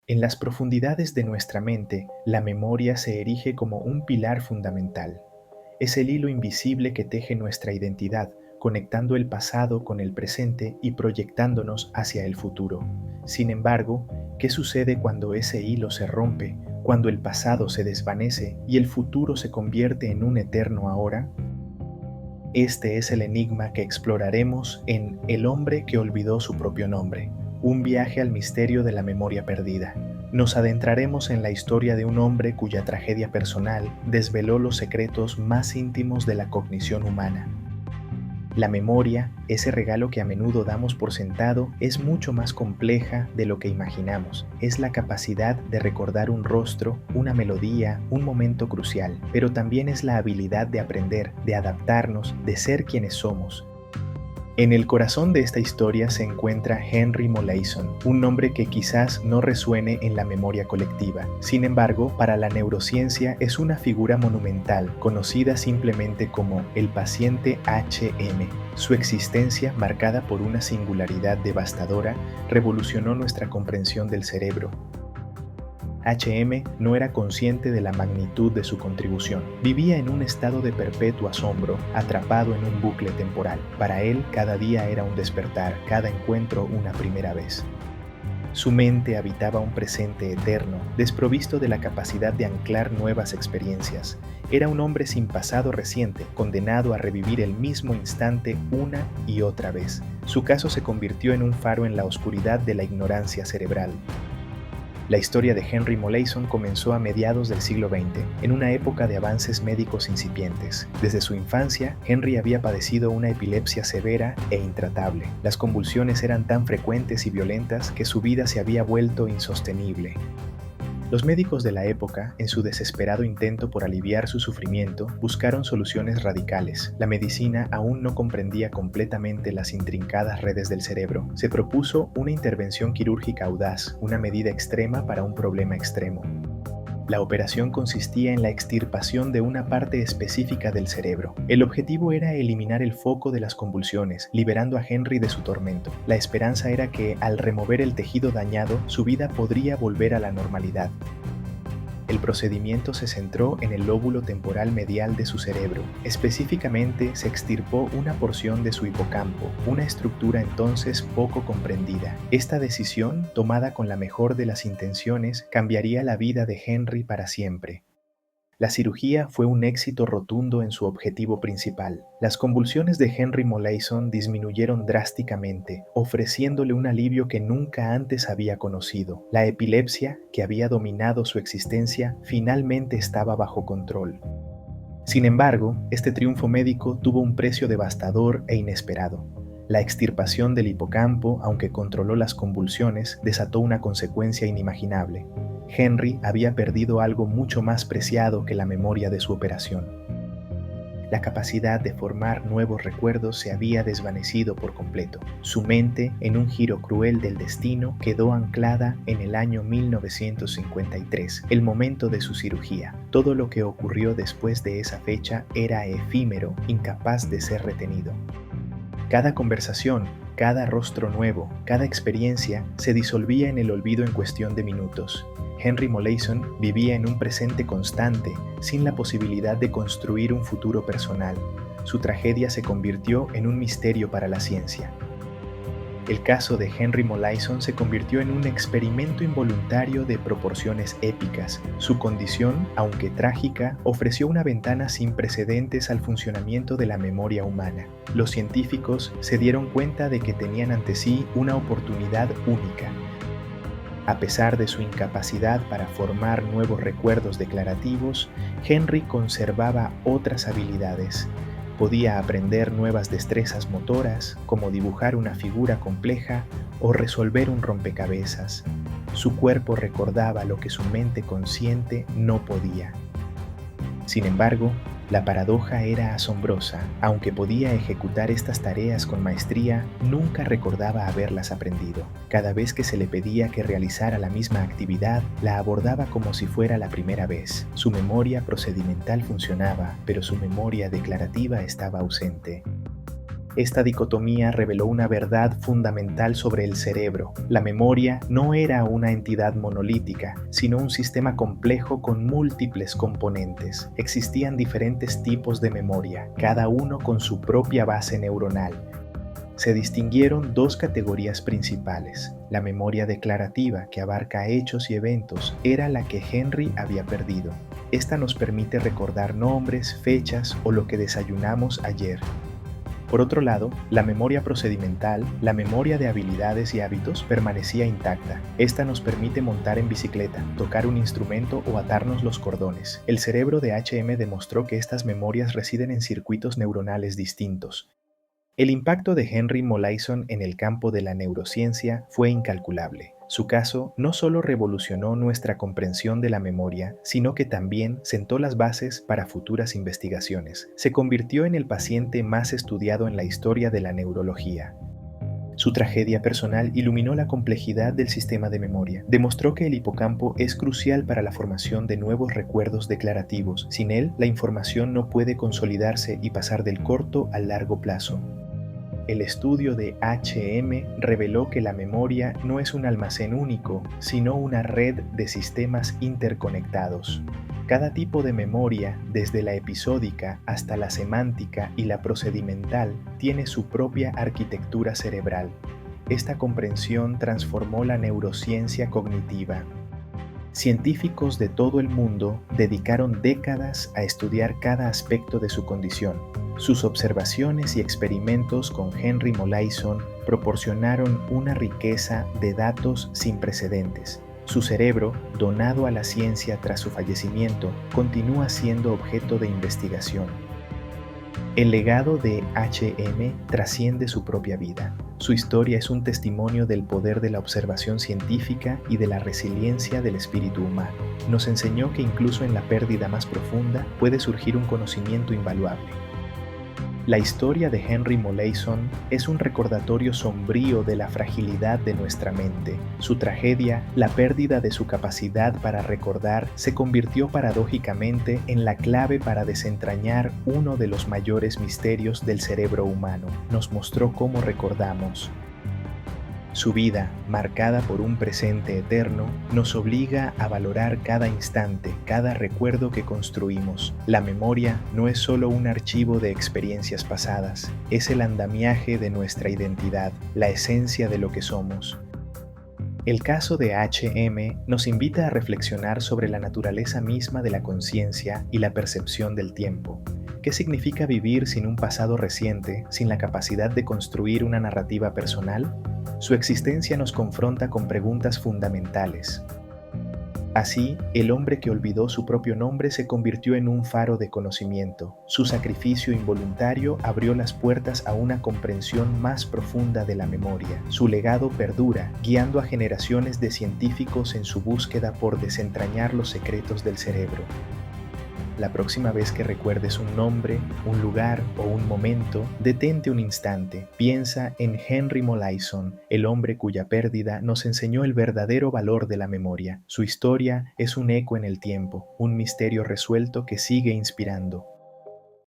En las profundidades de nuestra mente, la memoria se erige como un pilar fundamental. Es el hilo invisible que teje nuestra identidad, conectando el pasado con el presente y proyectándonos hacia el futuro. Sin embargo, ¿qué sucede cuando ese hilo se rompe, cuando el pasado se desvanece y el futuro se convierte en un eterno ahora? Este es el enigma que exploraremos en El hombre que olvidó su propio nombre, un viaje al misterio de la memoria perdida. Nos adentraremos en la historia de un hombre cuya tragedia personal desveló los secretos más íntimos de la cognición humana. La memoria, ese regalo que a menudo damos por sentado, es mucho más compleja de lo que imaginamos. Es la capacidad de recordar un rostro, una melodía, un momento crucial, pero también es la habilidad de aprender, de adaptarnos, de ser quienes somos. En el corazón de esta historia se encuentra Henry Molaison, un nombre que quizás no resuene en la memoria colectiva. Sin embargo, para la neurociencia es una figura monumental, conocida simplemente como el paciente HM. Su existencia, marcada por una singularidad devastadora, revolucionó nuestra comprensión del cerebro. HM no era consciente de la magnitud de su contribución. Vivía en un estado de perpetuo asombro, atrapado en un bucle temporal. Para él, cada día era un despertar, cada encuentro una primera vez. Su mente habitaba un presente eterno, desprovisto de la capacidad de anclar nuevas experiencias. Era un hombre sin pasado reciente, condenado a revivir el mismo instante una y otra vez. Su caso se convirtió en un faro en la oscuridad de la ignorancia cerebral. La historia de Henry Molaison comenzó a mediados del siglo XX, en una época de avances médicos incipientes. Desde su infancia, Henry había padecido una epilepsia severa e intratable. Las convulsiones eran tan frecuentes y violentas que su vida se había vuelto insostenible. Los médicos de la época, en su desesperado intento por aliviar su sufrimiento, buscaron soluciones radicales. La medicina aún no comprendía completamente las intrincadas redes del cerebro. Se propuso una intervención quirúrgica audaz, una medida extrema para un problema extremo. La operación consistía en la extirpación de una parte específica del cerebro. El objetivo era eliminar el foco de las convulsiones, liberando a Henry de su tormento. La esperanza era que, al remover el tejido dañado, su vida podría volver a la normalidad. El procedimiento se centró en el lóbulo temporal medial de su cerebro. Específicamente, se extirpó una porción de su hipocampo, una estructura entonces poco comprendida. Esta decisión, tomada con la mejor de las intenciones, cambiaría la vida de Henry para siempre. La cirugía fue un éxito rotundo en su objetivo principal. Las convulsiones de Henry Molaison disminuyeron drásticamente, ofreciéndole un alivio que nunca antes había conocido. La epilepsia, que había dominado su existencia, finalmente estaba bajo control. Sin embargo, este triunfo médico tuvo un precio devastador e inesperado. La extirpación del hipocampo, aunque controló las convulsiones, desató una consecuencia inimaginable. Henry había perdido algo mucho más preciado que la memoria de su operación. La capacidad de formar nuevos recuerdos se había desvanecido por completo. Su mente, en un giro cruel del destino, quedó anclada en el año 1953, el momento de su cirugía. Todo lo que ocurrió después de esa fecha era efímero, incapaz de ser retenido. Cada conversación, cada rostro nuevo, cada experiencia se disolvía en el olvido en cuestión de minutos. Henry Molaison vivía en un presente constante, sin la posibilidad de construir un futuro personal. Su tragedia se convirtió en un misterio para la ciencia. El caso de Henry Molaison se convirtió en un experimento involuntario de proporciones épicas. Su condición, aunque trágica, ofreció una ventana sin precedentes al funcionamiento de la memoria humana. Los científicos se dieron cuenta de que tenían ante sí una oportunidad única. A pesar de su incapacidad para formar nuevos recuerdos declarativos, Henry conservaba otras habilidades. Podía aprender nuevas destrezas motoras, como dibujar una figura compleja o resolver un rompecabezas. Su cuerpo recordaba lo que su mente consciente no podía. Sin embargo, la paradoja era asombrosa. Aunque podía ejecutar estas tareas con maestría, nunca recordaba haberlas aprendido. Cada vez que se le pedía que realizara la misma actividad, la abordaba como si fuera la primera vez. Su memoria procedimental funcionaba, pero su memoria declarativa estaba ausente. Esta dicotomía reveló una verdad fundamental sobre el cerebro. La memoria no era una entidad monolítica, sino un sistema complejo con múltiples componentes. Existían diferentes tipos de memoria, cada uno con su propia base neuronal. Se distinguieron dos categorías principales. La memoria declarativa, que abarca hechos y eventos, era la que Henry había perdido. Esta nos permite recordar nombres, fechas o lo que desayunamos ayer. Por otro lado, la memoria procedimental, la memoria de habilidades y hábitos, permanecía intacta. Esta nos permite montar en bicicleta, tocar un instrumento o atarnos los cordones. El cerebro de HM demostró que estas memorias residen en circuitos neuronales distintos. El impacto de Henry Molaison en el campo de la neurociencia fue incalculable. Su caso no solo revolucionó nuestra comprensión de la memoria, sino que también sentó las bases para futuras investigaciones. Se convirtió en el paciente más estudiado en la historia de la neurología. Su tragedia personal iluminó la complejidad del sistema de memoria. Demostró que el hipocampo es crucial para la formación de nuevos recuerdos declarativos. Sin él, la información no puede consolidarse y pasar del corto al largo plazo. El estudio de HM reveló que la memoria no es un almacén único, sino una red de sistemas interconectados. Cada tipo de memoria, desde la episódica hasta la semántica y la procedimental, tiene su propia arquitectura cerebral. Esta comprensión transformó la neurociencia cognitiva. Científicos de todo el mundo dedicaron décadas a estudiar cada aspecto de su condición. Sus observaciones y experimentos con Henry Molaison proporcionaron una riqueza de datos sin precedentes. Su cerebro, donado a la ciencia tras su fallecimiento, continúa siendo objeto de investigación. El legado de HM trasciende su propia vida. Su historia es un testimonio del poder de la observación científica y de la resiliencia del espíritu humano. Nos enseñó que incluso en la pérdida más profunda puede surgir un conocimiento invaluable. La historia de Henry Molaison es un recordatorio sombrío de la fragilidad de nuestra mente. Su tragedia, la pérdida de su capacidad para recordar, se convirtió paradójicamente en la clave para desentrañar uno de los mayores misterios del cerebro humano. Nos mostró cómo recordamos. Su vida, marcada por un presente eterno, nos obliga a valorar cada instante, cada recuerdo que construimos. La memoria no es solo un archivo de experiencias pasadas, es el andamiaje de nuestra identidad, la esencia de lo que somos. El caso de HM nos invita a reflexionar sobre la naturaleza misma de la conciencia y la percepción del tiempo. ¿Qué significa vivir sin un pasado reciente, sin la capacidad de construir una narrativa personal? Su existencia nos confronta con preguntas fundamentales. Así, el hombre que olvidó su propio nombre se convirtió en un faro de conocimiento. Su sacrificio involuntario abrió las puertas a una comprensión más profunda de la memoria. Su legado perdura, guiando a generaciones de científicos en su búsqueda por desentrañar los secretos del cerebro. La próxima vez que recuerdes un nombre, un lugar o un momento, detente un instante. Piensa en Henry Molaison, el hombre cuya pérdida nos enseñó el verdadero valor de la memoria. Su historia es un eco en el tiempo, un misterio resuelto que sigue inspirando.